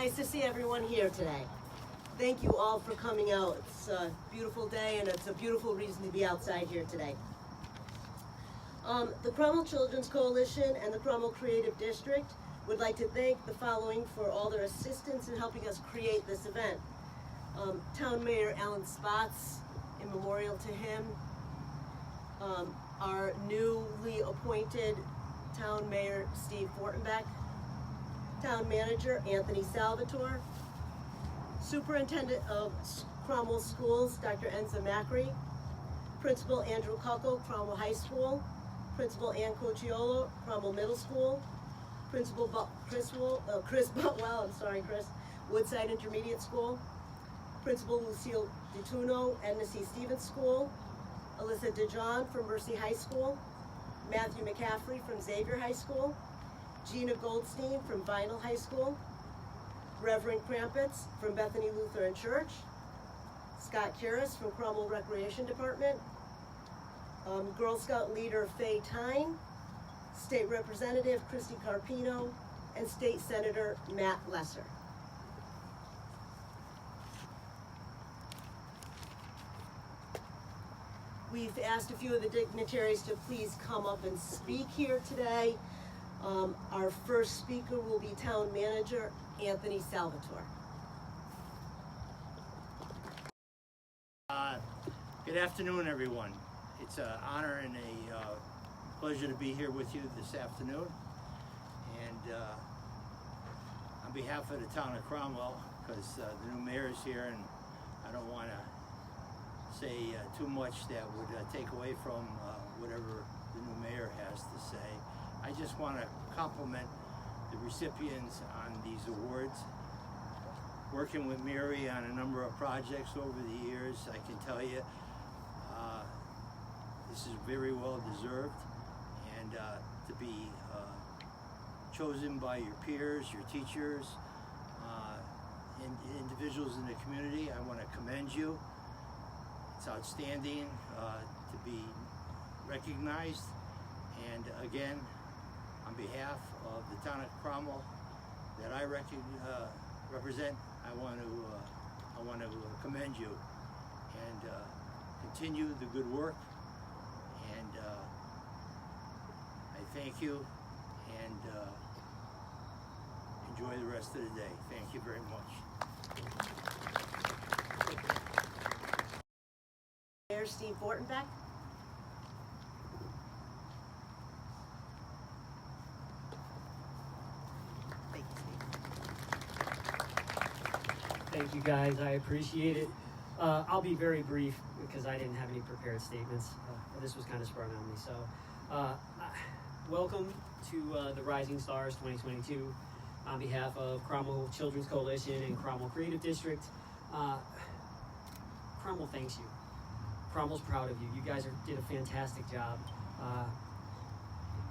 nice to see everyone here today. Thank you all for coming out. It's a beautiful day and it's a beautiful reason to be outside here today. The Cromwell Children's Coalition and the Cromwell Creative District would like to thank the following for all their assistance in helping us create this event. Town Mayor Alan Spots, in memorial to him. Our newly appointed Town Mayor Steve Fortenbeck. Town Manager Anthony Salvatore. Superintendent of Cromwell Schools, Dr. Enza Macri. Principal Andrew Cucko, Cromwell High School. Principal Ann Cocciolo, Cromwell Middle School. Principal Chris Butwell, Woodside Intermediate School. Principal Lucille DeTuno, Edna C. Stevens School. Alyssa DeJohn from Mercy High School. Matthew McCaffrey from Xavier High School. Gina Goldstein from Vinyl High School. Reverend Krampitz from Bethany Lutheran Church. Scott Kiris from Cromwell Recreation Department. Girl Scout leader Faye Tyne. State Representative Christy Carpino. And State Senator Matt Lesser. We've asked a few of the dignitaries to please come up and speak here today. Our first speaker will be Town Manager Anthony Salvatore. Good afternoon, everyone. It's an honor and a pleasure to be here with you this afternoon. And on behalf of the town of Cromwell, because the new mayor is here, and I don't want to say too much that would take away from whatever the new mayor has to say. I just want to compliment the recipients on these awards. Working with Mary on a number of projects over the years, I can tell you this is very well deserved, and to be chosen by your peers, your teachers, and individuals in the community, I want to commend you. It's outstanding to be recognized, and again, on behalf of the town of Cromwell that I represent, I want to commend you and continue the good work. And I thank you and enjoy the rest of the day. Thank you very much. Mayor Steve Fortenbeck. Thank you, guys. I appreciate it. I'll be very brief because I didn't have any prepared statements. This was kind of sprung on me. So, welcome to the Rising Stars 2022 on behalf of Cromwell Children's Coalition and Cromwell Creative District. Cromwell thanks you. Cromwell's proud of you. You guys did a fantastic job.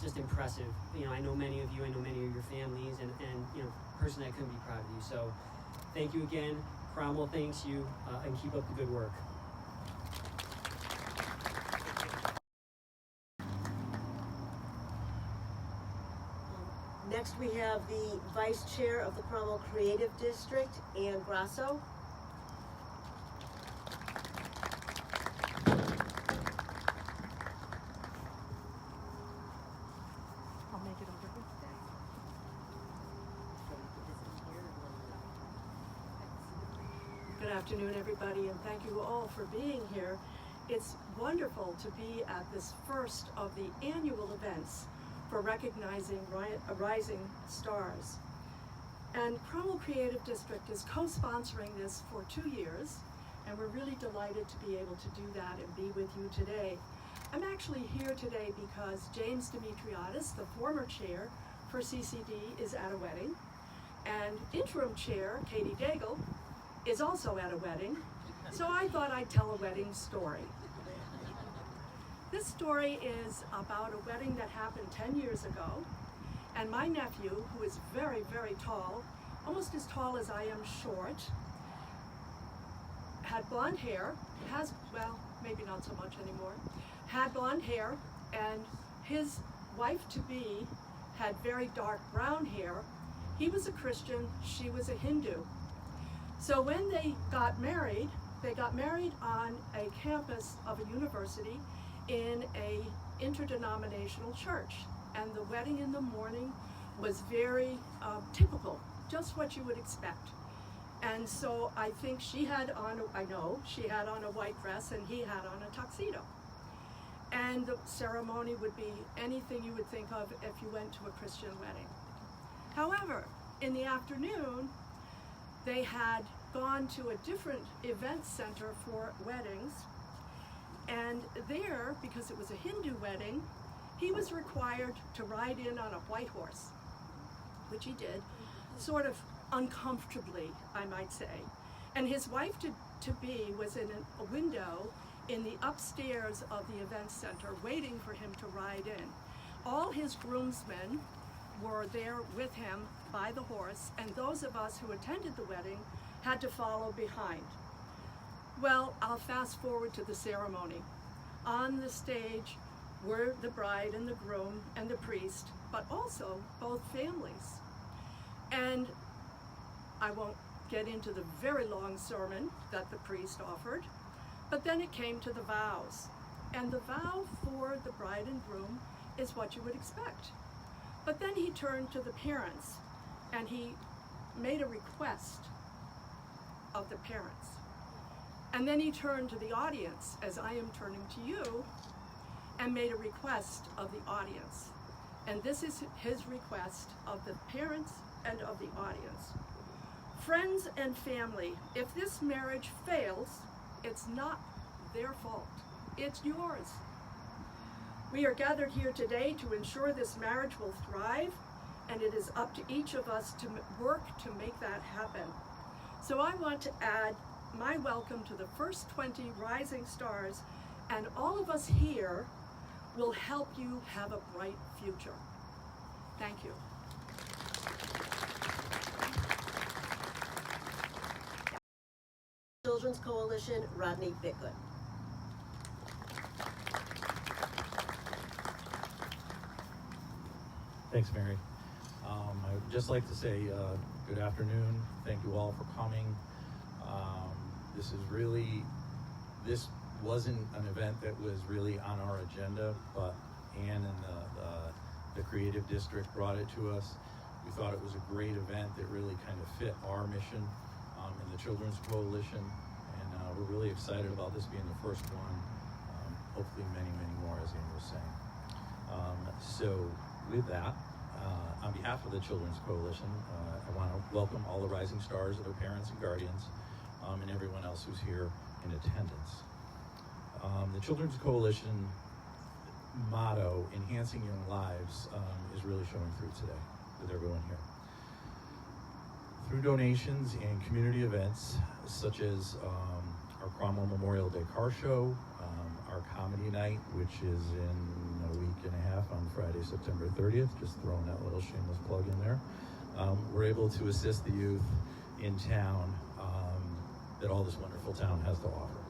Just impressive. You know, I know many of you. I know many of your families, and you know, person that couldn't be proud of you. So. Thank you again. Cromwell thanks you, and keep up the good work. Next we have the Vice Chair of the Cromwell Creative District, Ann Grasso. I'll make it over here today. Good afternoon, everybody, and thank you all for being here. It's wonderful to be at this first of the annual events for recognizing Rising Stars. And Cromwell Creative District is co-sponsoring this for 2 years, and we're really delighted to be able to do that and be with you today. I'm actually here today because James Dimitriadis, the former chair for CCD, is at a wedding, and interim chair, Katie Daigle, is also at a wedding, so I thought I'd tell a wedding story. This story is about a wedding that happened 10 years ago, and my nephew, who is very, very tall, almost as tall as I am short, had blonde hair, well, maybe not so much anymore, had blonde hair, and his wife-to-be had very dark brown hair, He was a Christian, she was a Hindu. So when they got married on a campus of a university in a interdenominational church. And the wedding in the morning was very typical, just what you would expect. And so I think she had on a white dress and he had on a tuxedo. And the ceremony would be anything you would think of if you went to a Christian wedding. However, in the afternoon, they had gone to a different event center for weddings. And there, because it was a Hindu wedding, he was required to ride in on a white horse, which he did, sort of uncomfortably, I might say. And his wife to be was in a window in the upstairs of the event center waiting for him to ride in. All his groomsmen were there with him by the horse, and those of us who attended the wedding had to follow behind. Well, I'll fast forward to the ceremony. On the stage were the bride and the groom and the priest, but also both families. And I won't get into the very long sermon that the priest offered, but then it came to the vows. And the vow for the bride and groom is what you would expect. But then he turned to the parents and he made a request of the parents. And then he turned to the audience, as I am turning to you, and made a request of the audience. And this is his request of the parents and of the audience. Friends and family, if this marriage fails, it's not their fault, it's yours. We are gathered here today to ensure this marriage will thrive, and it is up to each of us to work to make that happen. So I want to add my welcome to the first 20 rising stars, and all of us here will help you have a bright future. Thank you. Children's Coalition, Rodney Bickler. Thanks, Mary. I would just like to say good afternoon. Thank you all for coming. This wasn't an event that was really on our agenda, but Ann and the Creative District brought it to us. We thought it was a great event that really kind of fit our mission in the Children's Coalition, and we're really excited about this being the first one. Hopefully many, many more, as Ann was saying. So with that, on behalf of the Children's Coalition, I want to welcome all the rising stars, their parents and guardians, and everyone else who's here in attendance. The Children's Coalition motto, Enhancing Young Lives, is really showing through today with everyone here. Through donations and community events, such as our Cromwell Memorial Day Car Show, our Comedy Night, which is in a week and a half on Friday, September 30th, just throwing that little shameless plug in there. We're able to assist the youth in town that all this wonderful town has to offer.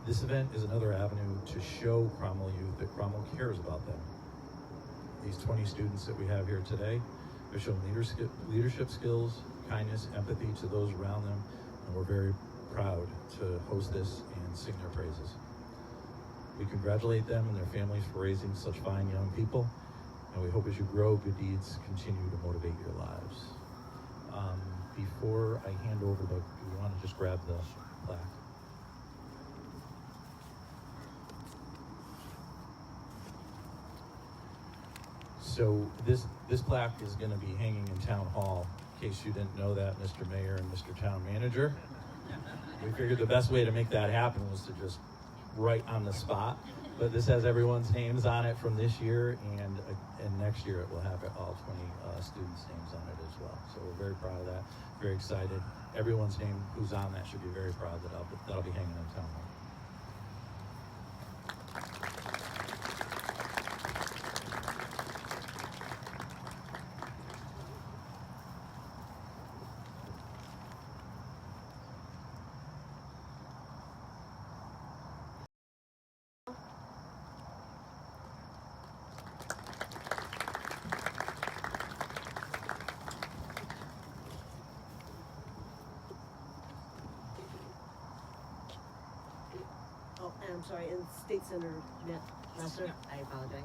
This event is another avenue to show Cromwell youth that Cromwell cares about them. These 20 students that we have here today have shown leadership skills, kindness, empathy to those around them, and we're very proud to host this and sing their praises. We congratulate them and their families for raising such fine young people, and we hope as you grow, good deeds continue to motivate your lives. Before I hand over do we want to just grab the plaque? So this plaque is going to be hanging in Town Hall. In case you didn't know that, Mr. Mayor and Mr. Town Manager, we figured the best way to make that happen was to just write on the spot. But this has everyone's names on it from this year, and next year it will have all 20 students' names on it as well. So we're very proud of that, very excited. Everyone's name who's on that should be very proud that that'll be hanging in Town Hall. I'm sorry, and State Senator Matt Lesser. I apologize.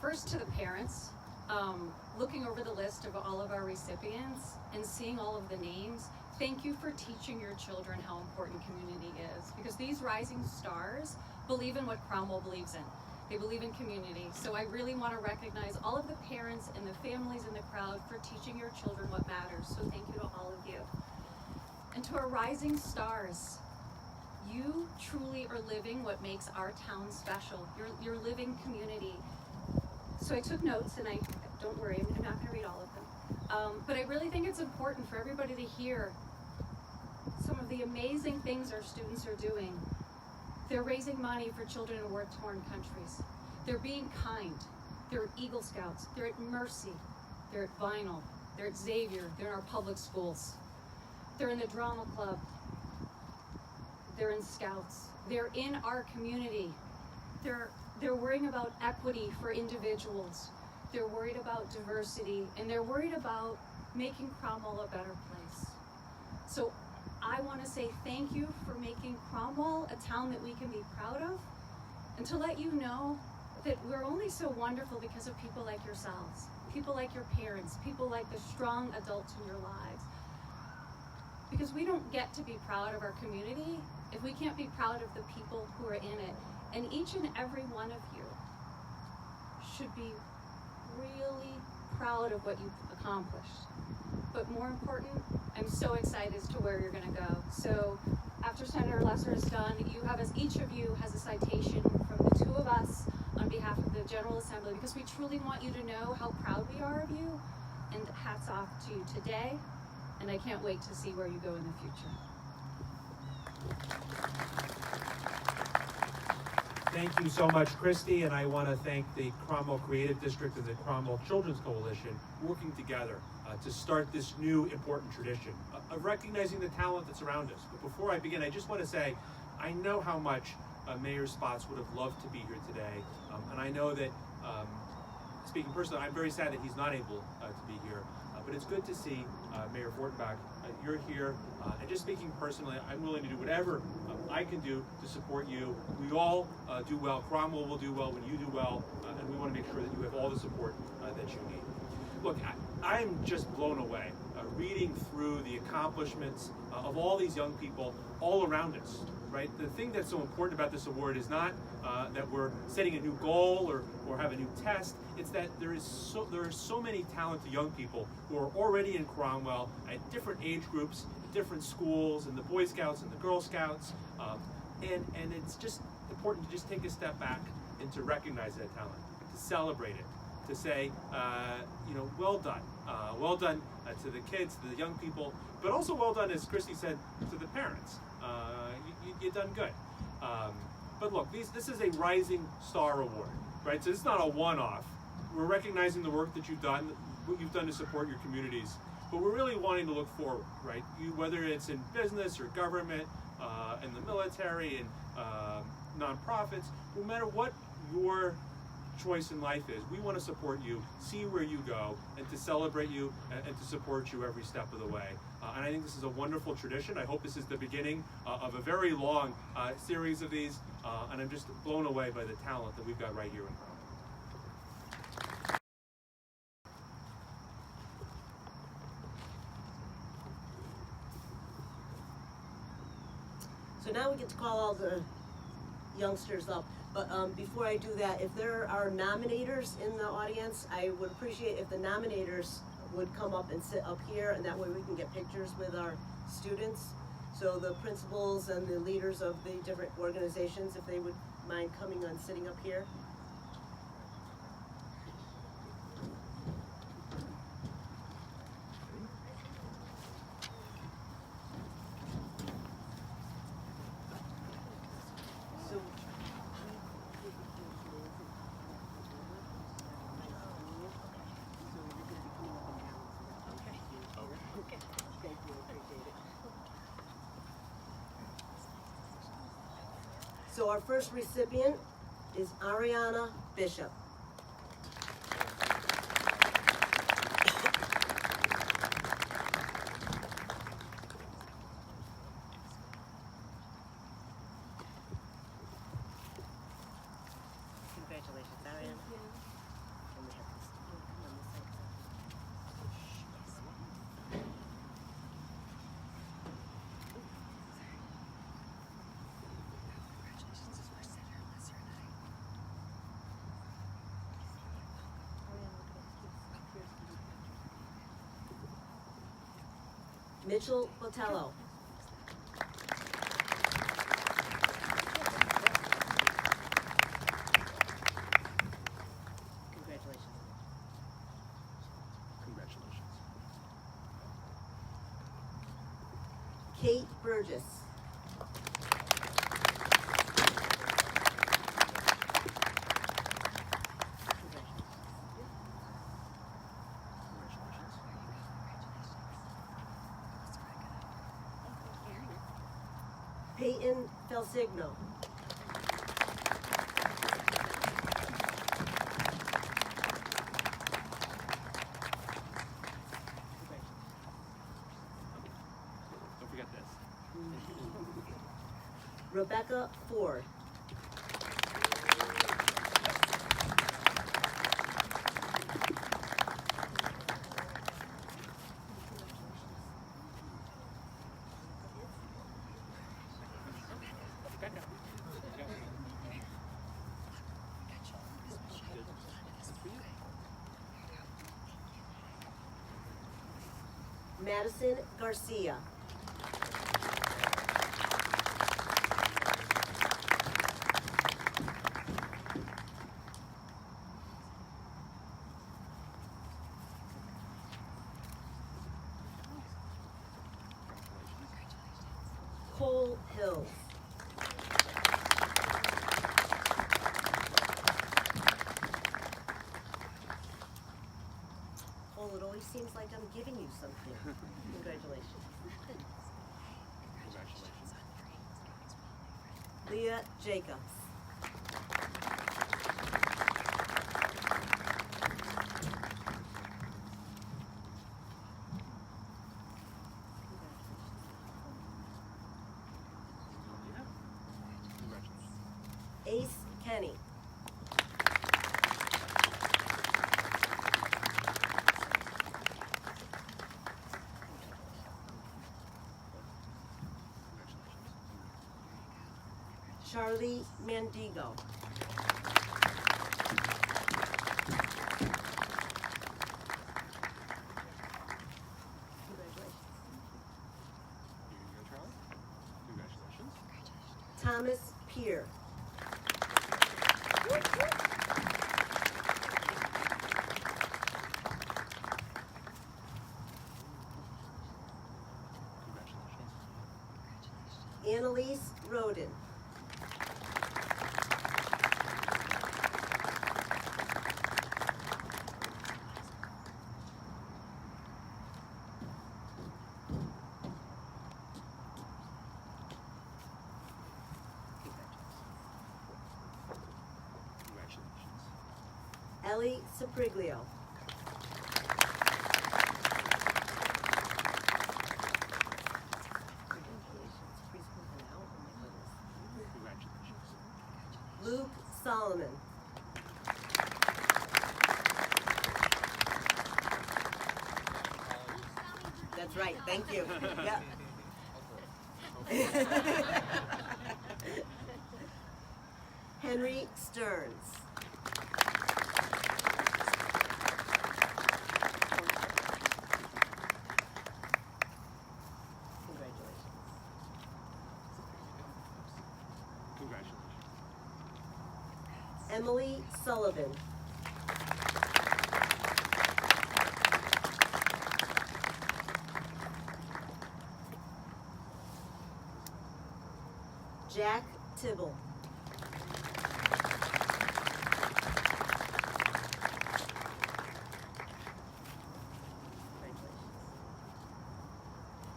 First to the parents, looking over the list of all of our recipients and seeing all of the names, thank you for teaching your children how important community is, because these rising stars believe in what Cromwell believes in. They believe in community. So I really want to recognize all of the parents and the families in the crowd for teaching your children what matters. So thank you to all of you. And to our rising stars, you truly are living what makes our town special. You're living community. So I took notes, and don't worry, I'm not going to read all of them. But I really think it's important for everybody to hear some of the amazing things our students are doing. They're raising money for children in war-torn countries. They're being kind. They're at Eagle Scouts. They're at Mercy. They're at Vinyl. They're at Xavier. They're in our public schools. They're in the drama club. They're in Scouts. They're in our community. They're worrying about equity for individuals. They're worried about diversity, and they're worried about making Cromwell a better place. So I want to say thank you for making Cromwell a town that we can be proud of, and to let you know that we're only so wonderful because of people like yourselves, people like your parents, people like the strong adults in your lives. Because we don't get to be proud of our community if we can't be proud of the people who are in it. And each and every one of you should be really proud of what you've accomplished. But more important, I'm so excited as to where you're going to go. So after Senator Lesser is done, each of you has a citation from the two of us on behalf of the General Assembly, because we truly want you to know how proud we are of you, and hats off to you today, and I can't wait to see where you go in the future. Thank you so much, Christy, and I want to thank the Cromwell Creative District and the Cromwell Children's Coalition working together to start this new important tradition of recognizing the talent that's around us. But before I begin, I just want to say, I know how much Mayor Spotts would have loved to be here today, and I know that, speaking personally, I'm very sad that he's not able to be here, but it's good to see Mayor Fortenbach, you're here, and just speaking personally, I'm willing to do whatever I can do to support you. We all do well. Cromwell will do well when you do well, and we want to make sure that you have all the support that you need. Look, I'm just blown away reading through the accomplishments of all these young people all around us, right? The thing that's so important about this award is not that we're setting a new goal or have a new test. It's that there are so many talented young people who are already in Cromwell at different age groups, different schools, and the Boy Scouts and the Girl Scouts, and it's just important to just take a step back and to recognize that talent, to celebrate it, to say, well done. Well done to the kids, to the young people, but also well done, as Christy said, to the parents. You've done good. But look, this is a Rising Star Award, right? So it's not a one-off. We're recognizing the work that you've done, what you've done to support your communities, but we're really wanting to look forward, right? Whether it's in business or government, in the military, and nonprofits, no matter what your choice in life is, we want to support you, see where you go, and to celebrate you and to support you every step of the way. And I think this is a wonderful tradition. I hope this is the beginning of a very long series of these, and I'm just blown away by the talent that we've got right here in Cromwell. So now we get to call all the youngsters up. But before I do that, if there are nominators in the audience, I would appreciate if the nominators would come up and sit up here, and that way we can get pictures with our students. So the principals and the leaders of the different organizations, if they would mind coming and sitting up here. So our first recipient is Ariana Bishop. Mitchell Botello. Congratulations. Congratulations. Kate Burgess. Peyton Felsigno. Don't forget this. Rebecca Ford. Madison Garcia. Cole Hills. Cole, it always seems like I'm giving you something. Congratulations. Congratulations. Leah Jacobs. Congratulations. Ace Kenny. Charlie Mandigo. Congratulations. Here you go, Charlie. Congratulations. Thomas Peer. Congratulations. Annalise Roden. Congratulations. Ellie Sapriglio. Congratulations. Luke Solomon. That's right, thank you. Yep. Henry Stearns. Congratulations. Congratulations. Emily Sullivan. Jack Tibble.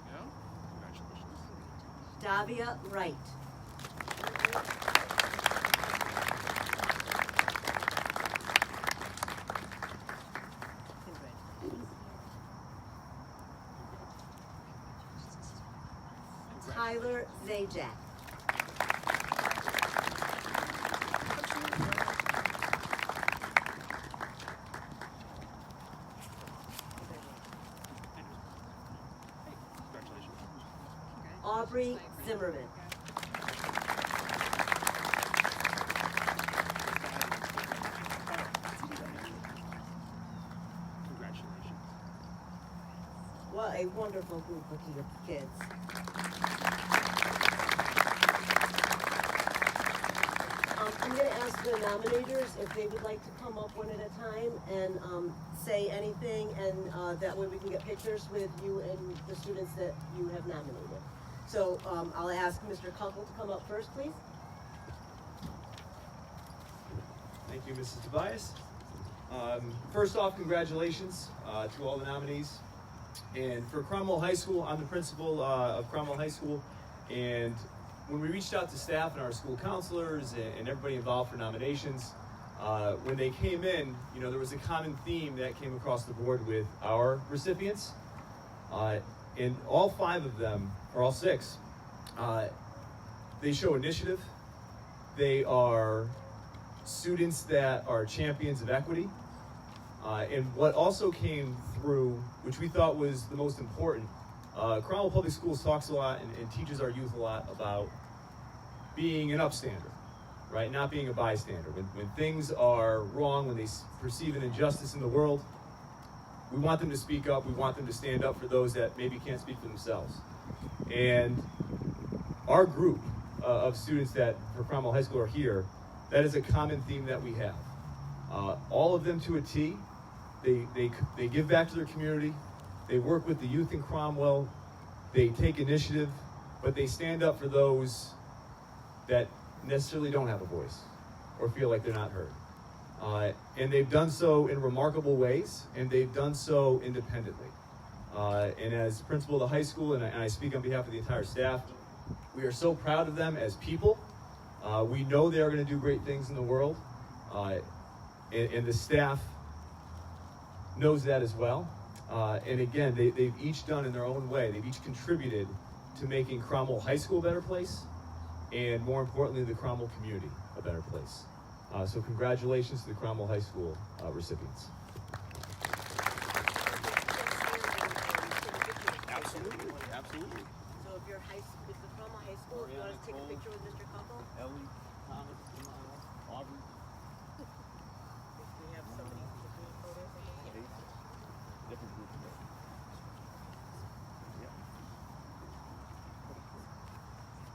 Yeah? Congratulations. Davia Wright. Tyler Zajac. Congratulations. Aubrey Zimmerman. Congratulations. What a wonderful group of kids. I'm gonna ask the nominators if they would like to come up one at a time and say anything, and that way we can get pictures with you and the students that you have nominated. So I'll ask Mr. Kunkel to come up first, please. Thank you, Mrs. Tobias. First off, congratulations to all the nominees. And for Cromwell High School, I'm the principal of Cromwell High School. And when we reached out to staff and our school counselors and everybody involved for nominations, when they came in, you know, there was a common theme that came across the board with our recipients. And all 5 of them, or all 6, they show initiative. They are students that are champions of equity. And what also came through, which we thought was the most important, Cromwell Public Schools talks a lot and teaches our youth a lot about being an upstander, right? Not being a bystander. When things are wrong, when they perceive an injustice in the world, we want them to speak up. We want them to stand up for those that maybe can't speak for themselves. And our group of students that for Cromwell High School are here, that is a common theme that we have. All of them to a T. They give back to their community. They work with the youth in Cromwell. They take initiative, but they stand up for those that necessarily don't have a voice or feel like they're not heard. And they've done so in remarkable ways, and they've done so independently. And as principal of the high school, and I speak on behalf of the entire staff, we are so proud of them as people. We know they are going to do great things in the world, and the staff knows that as well. And again, they've each done in their own way. They've each contributed to making Cromwell High School a better place, and more importantly, the Cromwell community a better place. So congratulations to the Cromwell High School recipients. Absolutely, absolutely. So if you're if the Cromwell High School, if you want to take a picture with Mr. Kunkel? Ellie, Thomas, Aubrey. If we have somebody taking photos of them. Different group. Yeah.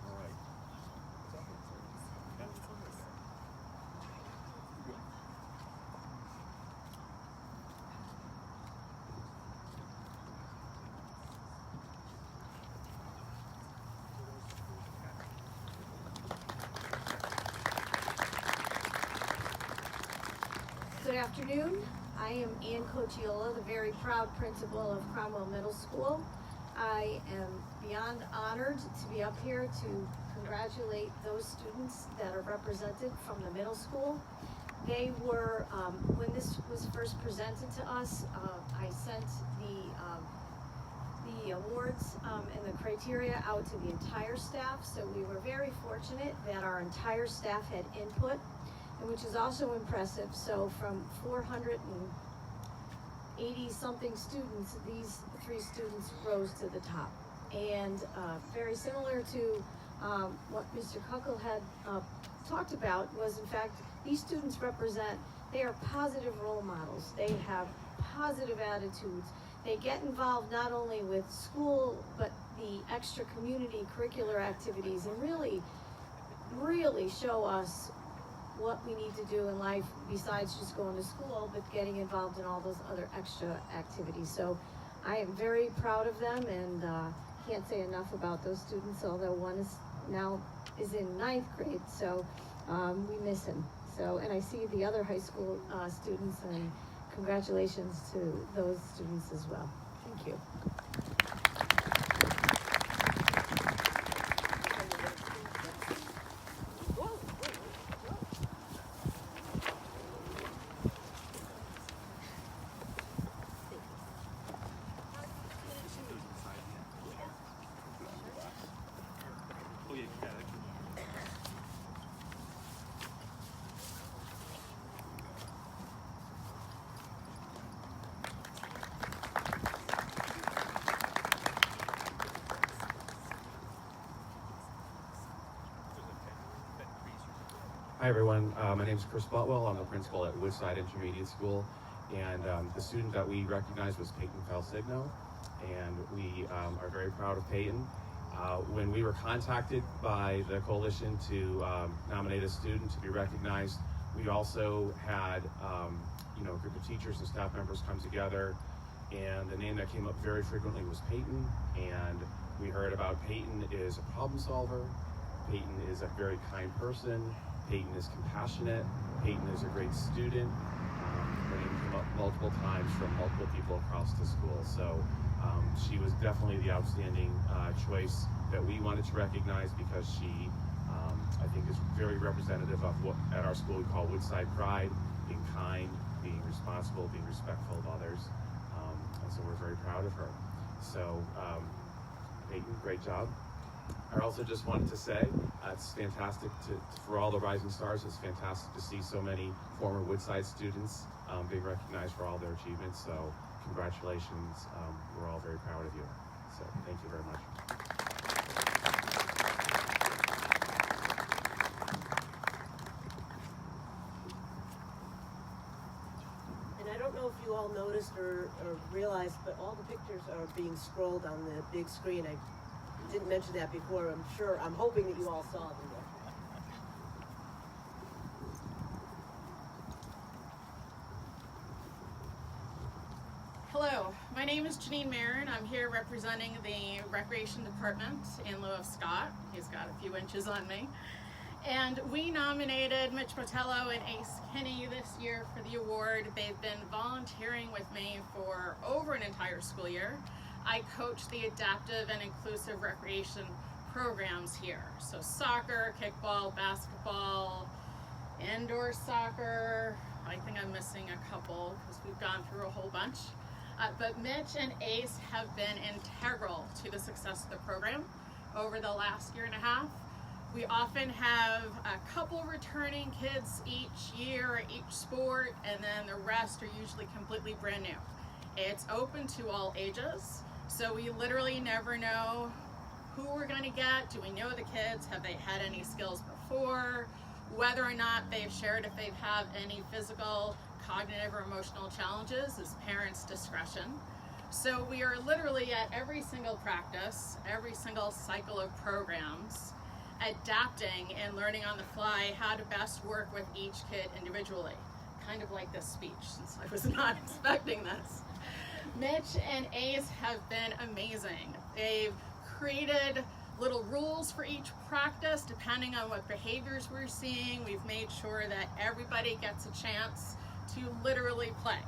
All right. Good afternoon. I am Ann Cochiola, the very proud principal of Cromwell Middle School. I am beyond honored to be up here to congratulate those students that are represented from the middle school. They were, when this was first presented to us, I sent the awards and the criteria out to the entire staff, so we were very fortunate that our entire staff had input, and which is also impressive. So from 480 something students, these 3 students rose to the top. And very similar to what Mr. Kunkel had talked about was, in fact, these students they are positive role models. They have positive attitudes. They get involved not only with school, but the extra community curricular activities, and really show us what we need to do in life besides just going to school, but getting involved in all those other extra activities. So I am very proud of them, and can't say enough about those students, although one is in 9th grade, so we miss him. So, and I see the other high school students, and congratulations to those students as well. Thank you. Hi everyone, my name is Chris Botwell. I'm the principal at Woodside Intermediate School, and the student that we recognized was Peyton Falsigno. and we are very proud of Peyton. When we were contacted by the coalition to nominate a student to be recognized, we also had a group of teachers and staff members come together, and the name that came up very frequently was Peyton. And we heard about Peyton is a problem solver, Peyton is a very kind person, Peyton is compassionate, Peyton is a great student. Her name came up multiple times from multiple people across the school. So she was definitely the outstanding choice that we wanted to recognize, because she, I think, is very representative of what at our school we call Woodside Pride: being kind, being responsible, being respectful of others. And so we're very proud of her. So Peyton, great job. I also just wanted to say it's fantastic for all the Rising Stars. It's fantastic to see so many former Woodside students being recognized for all their achievements. So congratulations. We're all very proud of you. So thank you very much. And I don't know if you all noticed or realized, but all the pictures are being scrolled on the big screen. I didn't mention that before. I'm hoping that you all saw them. Hello, my name is Janine Marin. I'm here representing the Recreation Department in lieu of Scott. He's got a few inches on me. And we nominated Mitch Botello and Ace Kinney this year for the award. They've been volunteering with me for over an entire school year. I coach the adaptive and inclusive recreation programs here. So soccer, kickball, basketball, indoor soccer. I think I'm missing a couple because we've gone through a whole bunch. But Mitch and Ace have been integral to the success of the program over the last year and a half. We often have a couple returning kids each year, each sport, and then the rest are usually completely brand new. It's open to all ages, so we literally never know who we're going to get. Do we know the kids? Have they had any skills before? Whether or not they've shared if they've had any physical, cognitive, or emotional challenges is parents' discretion. So we are literally at every single practice, every single cycle of programs, adapting and learning on the fly how to best work with each kid individually. Kind of like this speech, since I was not expecting this. Mitch and Ace have been amazing. They've created little rules for each practice depending on what behaviors we're seeing. We've made sure that everybody gets a chance to literally play,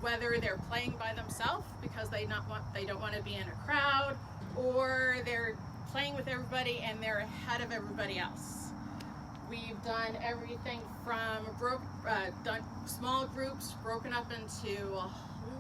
whether they're playing by themselves because they don't want to be in a crowd, or they're playing with everybody and they're ahead of everybody else. We've done everything from done small groups broken up into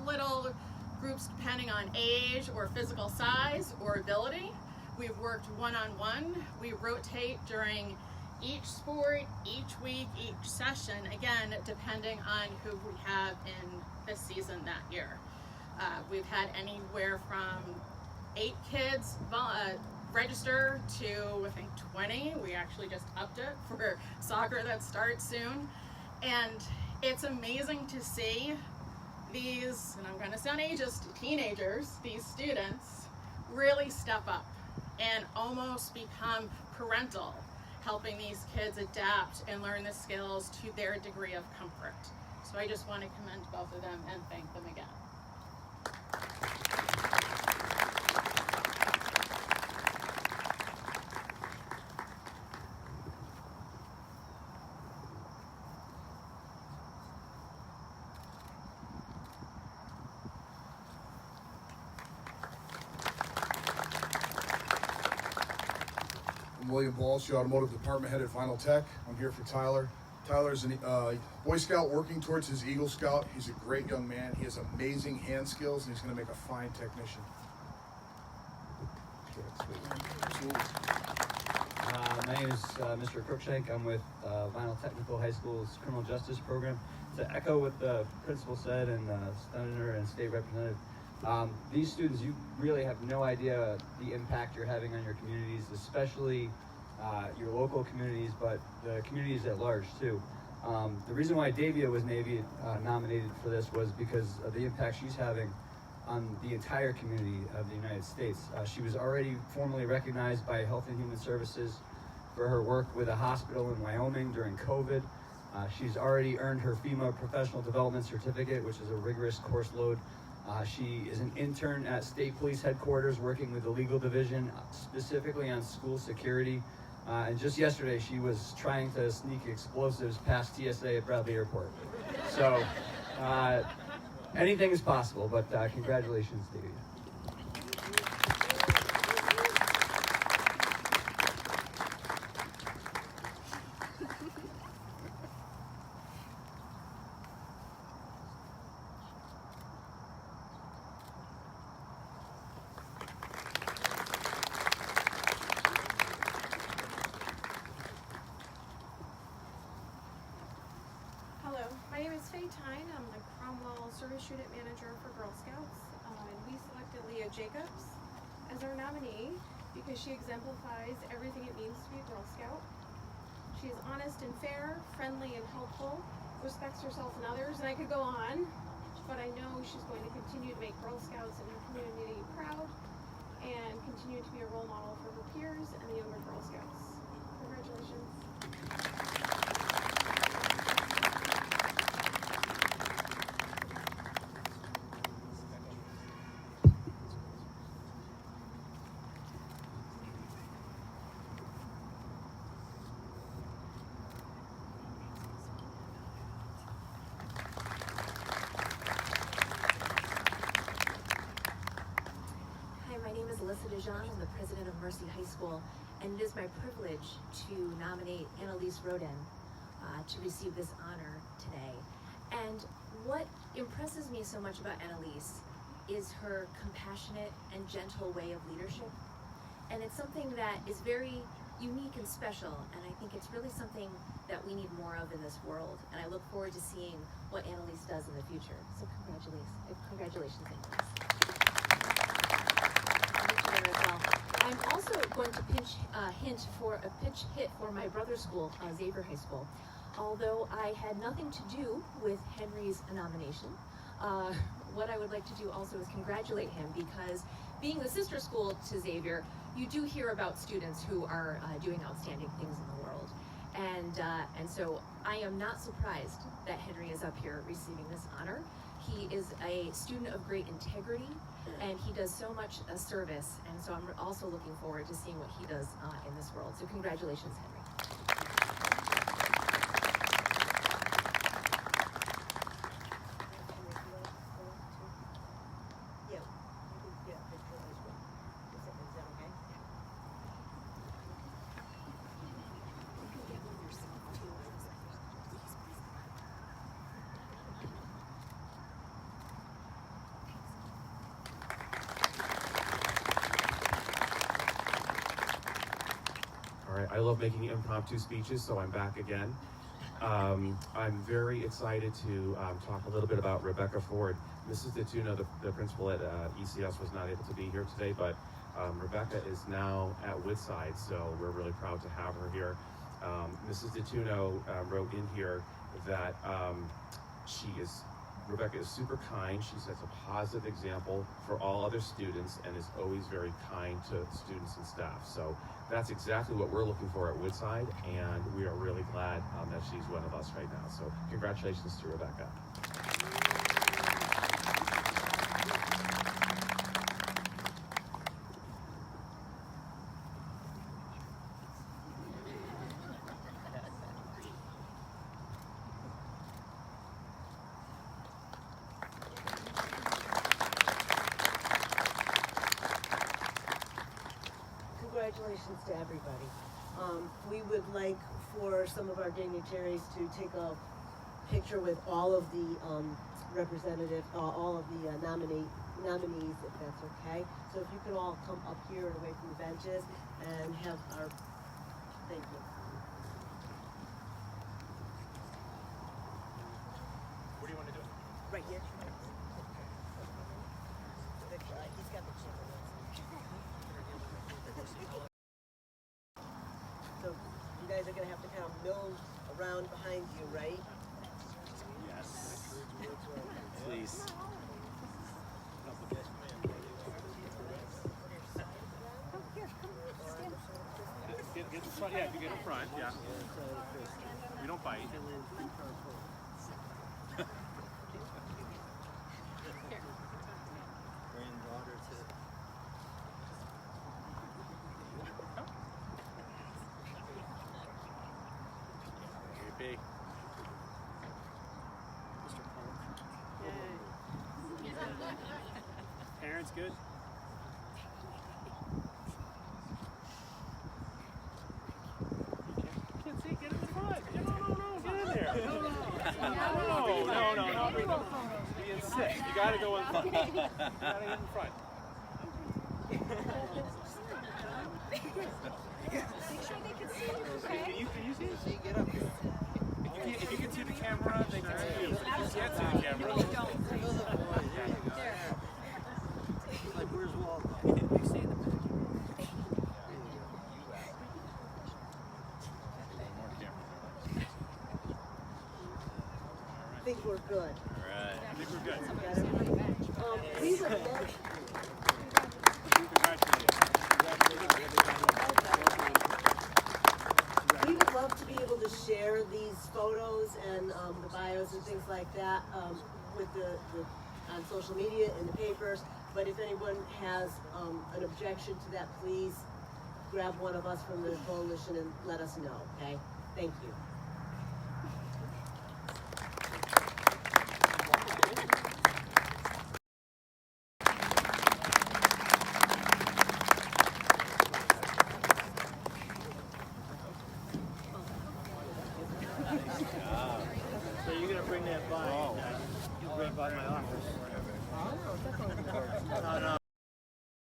little groups depending on age or physical size or ability. We've worked one-on-one. We rotate during each sport, each week, each session, again, depending on who we have in this season that year. We've had anywhere from 8 kids register to, I think, 20. We actually just upped it for soccer that starts soon. And it's amazing to see these, and I'm going to sound ageist, teenagers, these students, really step up and almost become parental, helping these kids adapt and learn the skills to their degree of comfort. So I just want to commend both of them and thank them again. I'm William Walsh, the Automotive Department Head at Vinyl Tech. I'm here for Tyler. Tyler's a Boy Scout working towards his Eagle Scout. He's a great young man. He has amazing hand skills, and he's going to make a fine technician. My name is Mr. Crookshank. I'm with Vinyl Technical High School's Criminal Justice Program. To echo what the principal said and Senator and State Representative, these students, you really have no idea the impact you're having on your communities, especially your local communities, but the communities at large too. The reason why Davia was nominated for this was because of the impact she's having on the entire community of the United States. She was already formally recognized by Health and Human Services for her work with a hospital in Wyoming during COVID. She's already earned her FEMA Professional Development Certificate, which is a rigorous course load. She is an intern at State Police Headquarters working with the legal division, specifically on school security. And just yesterday, she was trying to sneak explosives past TSA at Bradley Airport. So anything is possible, but congratulations to you. Hello, my name is Faye Tyne. I'm the Cromwell Service Unit Manager for Girl Scouts. And we selected Leah Jacobs as our nominee because she exemplifies everything it means to be a Girl Scout. She is honest and fair, friendly and helpful, respects herself and others, and I could go on, but I know she's going to continue to make Girl Scouts and her community proud and continue to be a role model for her peers and the younger Girl Scouts. Congratulations. Hi, my name is Alyssa DeJean. I'm the president of Mercy High School, and it is my privilege to nominate Annalise Rodin to receive this honor today. And what impresses me so much about Annalise is her compassionate and gentle way of leadership. And it's something that is very unique and special, and I think it's really something that we need more of in this world. And I look forward to seeing what Annalise does in the future. So congratulations, Annalise. I'm also going to hint for a pinch hit for my brother's school, Xavier High School. Although I had nothing to do with Henry's nomination, what I would like to do also is congratulate him, because being the sister school to Xavier, you do hear about students who are doing outstanding things in the world. And so I am not surprised that Henry is up here receiving this honor. He is a student of great integrity, and he does so much service, and so I'm also looking forward to seeing what he does in this world. So congratulations, Henry. All right, I love making impromptu speeches, so I'm back again. I'm very excited to talk a little bit about Rebecca Ford. Mrs. DeTuno, the principal at ECS, was not able to be here today, but Rebecca is now at Woodside, so we're really proud to have her here. Mrs. DeTuno wrote in here that Rebecca is super kind. She sets a positive example for all other students and is always very kind to students and staff. So that's exactly what we're looking for at Woodside, and we are really glad that she's one of us right now. So congratulations to Rebecca. Congratulations to everybody. We would like for some of our dignitaries to take a picture with all of the all of the nominees, if that's okay. So if you could all come up here and away from the benches and have our, thank you. Where do you want to do it? Right here. He's got the chair. So you guys are gonna have to kind of mill around behind you, right? Yes. Please. Yeah, if you get in front, yeah. We don't bite. Granddaughter to. Big. Parents good? Can't see, get in the front. No, get in there. No. Being sick. You gotta go in front. You gotta get in front. Can you see? Get up here. If you can see the camera, they can see you. If you can't see the camera. Like, where's Waldo? I think we're good. Alright. I think we're good. We would love, we would love to be able to share these photos and the bios and things like that with on social media, in the papers. But if anyone has an objection to that, please grab one of us from the coalition and let us know, okay? Thank you. So you're gonna bring that by? You bring it by my office. No.